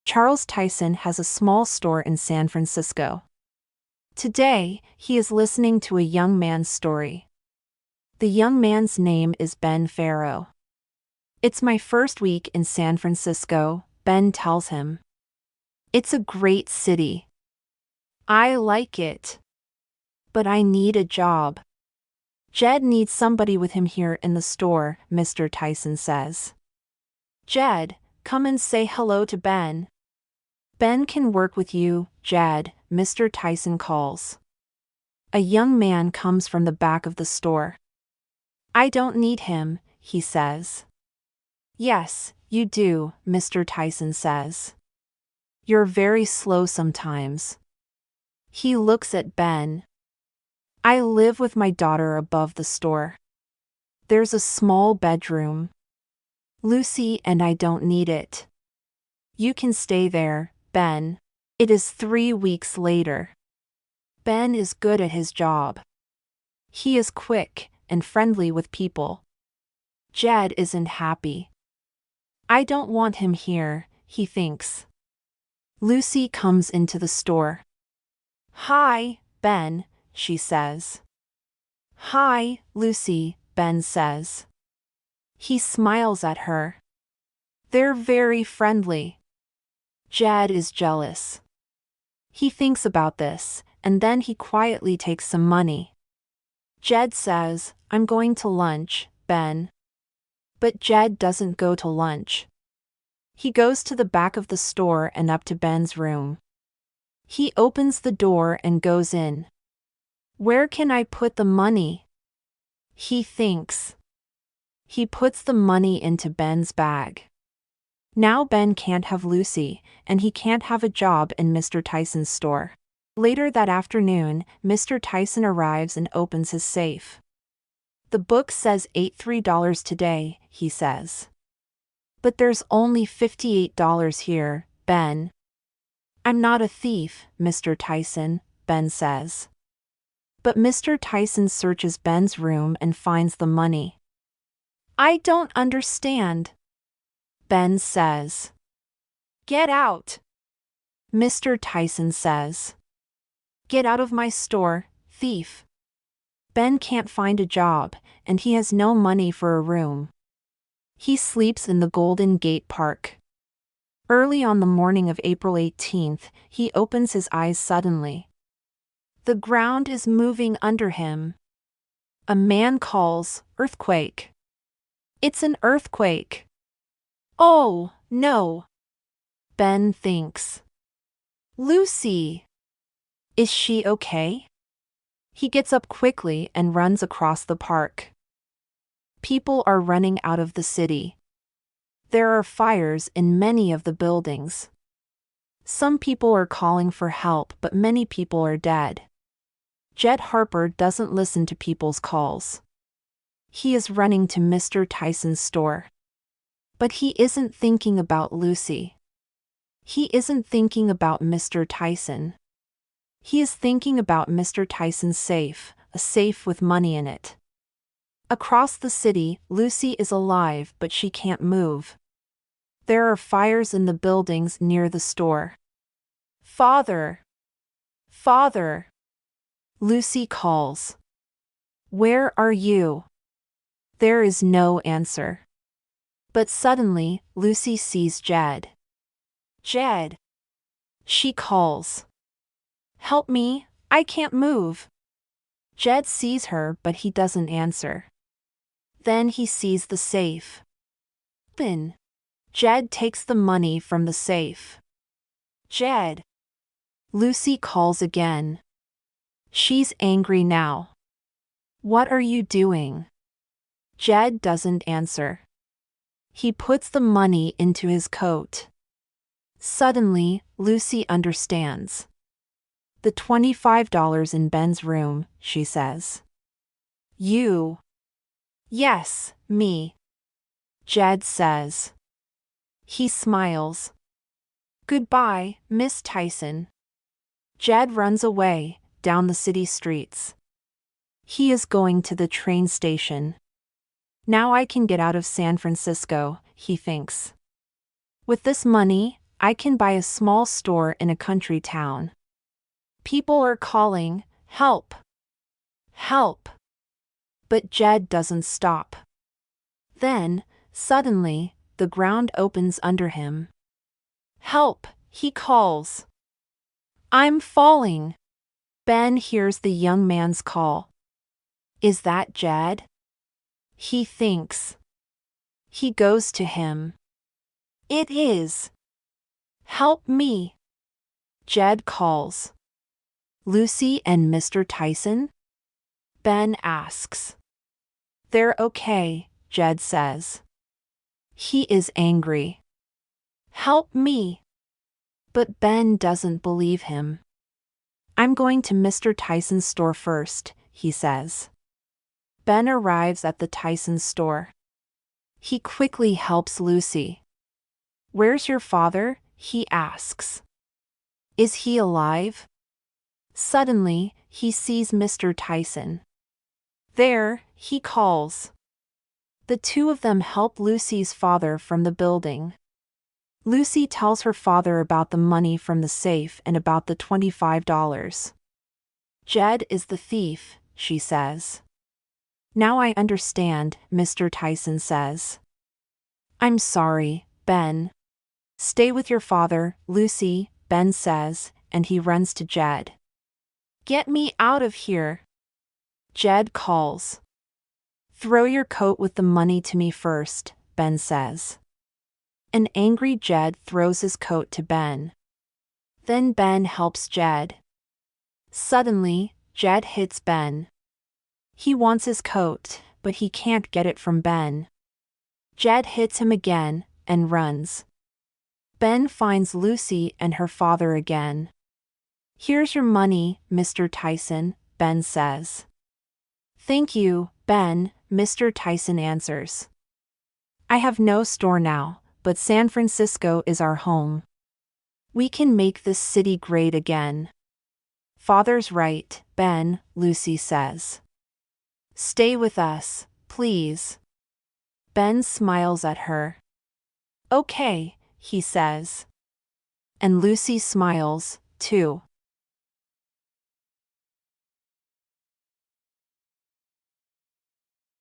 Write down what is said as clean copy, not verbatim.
Charles Tyson has a small store in San Francisco. Today, he is listening to a young man's story. The young man's name is Ben Farrow. "It's my first week in San Francisco," Ben tells him. "It's a great city. I like it. But I need a job." "Jed needs somebody with him here in the store," Mr. Tyson says. "Jed, come and say hello to Ben." "Ben can work with you, Jed," Mr. Tyson calls. A young man comes from the back of the store. "I don't need him," he says. "Yes, you do," Mr. Tyson says. "You're very slow sometimes." He looks at Ben. "I live with my daughter above the store. There's a small bedroom. Lucy and I don't need it. You can stay there, Ben." It is 3 weeks later. Ben is good at his job. He is quick and friendly with people. Jed isn't happy. "I don't want him here," he thinks. Lucy comes into the store. "Hi, Ben," she says. "Hi, Lucy," Ben says. He smiles at her. They're very friendly. Jed is jealous. He thinks about this, and then he quietly takes some money. Jed says, "I'm going to lunch, Ben." But Jed doesn't go to lunch. He goes to the back of the store and up to Ben's room. He opens the door and goes in. "Where can I put the money?" he thinks. He puts the money into Ben's bag. Now Ben can't have Lucy, and he can't have a job in Mr. Tyson's store. Later that afternoon, Mr. Tyson arrives and opens his safe. "The book says $83 today," he says. "But there's only $58 here, Ben." "I'm not a thief, Mr. Tyson," Ben says. But Mr. Tyson searches Ben's room and finds the money. "I don't understand," Ben says. "Get out," Mr. Tyson says. "Get out of my store, thief." Ben can't find a job, and he has no money for a room. He sleeps in the Golden Gate Park. Early on the morning of April 18th, he opens his eyes suddenly. The ground is moving under him. A man calls, "Earthquake." It's an earthquake. Oh, no. Ben thinks. Lucy. Is she okay? He gets up quickly and runs across the park. People are running out of the city. There are fires in many of the buildings. Some people are calling for help, but many people are dead. Jed Harper doesn't listen to people's calls. He is running to Mr. Tyson's store. But he isn't thinking about Lucy. He isn't thinking about Mr. Tyson. He is thinking about Mr. Tyson's safe, a safe with money in it. Across the city, Lucy is alive, but she can't move. There are fires in the buildings near the store. "Father! Father!" Lucy calls. "Where are you?" There is no answer. But suddenly, Lucy sees Jed. "Jed!" she calls. "Help me, I can't move." Jed sees her, but he doesn't answer. Then he sees the safe. Open. Jed takes the money from the safe. "Jed!" Lucy calls again. She's angry now. "What are you doing?" Jed doesn't answer. He puts the money into his coat. Suddenly, Lucy understands. "The $25 in Ben's room," she says. "You?" "Yes, me," Jed says. He smiles. "Goodbye, Miss Tyson." Jed runs away, down the city streets. He is going to the train station. Now I can get out of San Francisco, he thinks. With this money, I can buy a small store in a country town. People are calling, help! Help! But Jed doesn't stop. Then, suddenly, the ground opens under him. Help! He calls. I'm falling! Ben hears the young man's call. Is that Jed? He thinks. He goes to him. It is. Help me! Jed calls. Lucy and Mr. Tyson? Ben asks. They're okay, Jed says. He is angry. Help me! But Ben doesn't believe him. I'm going to Mr. Tyson's store first, he says. Ben arrives at the Tyson store. He quickly helps Lucy. Where's your father? He asks. Is he alive? Suddenly, he sees Mr. Tyson. There, he calls. The two of them help Lucy's father from the building. Lucy tells her father about the money from the safe and about the $25. Jed is the thief, she says. Now I understand, Mr. Tyson says. I'm sorry, Ben. Stay with your father, Lucy, Ben says, and he runs to Jed. Get me out of here! Jed calls. Throw your coat with the money to me first, Ben says. An angry Jed throws his coat to Ben. Then Ben helps Jed. Suddenly, Jed hits Ben. He wants his coat, but he can't get it from Ben. Jed hits him again, and runs. Ben finds Lucy and her father again. Here's your money, Mr. Tyson, Ben says. Thank you, Ben, Mr. Tyson answers. I have no store now, but San Francisco is our home. We can make this city great again. Father's right, Ben, Lucy says. Stay with us, please. Ben smiles at her. Okay, he says. And Lucy smiles, too.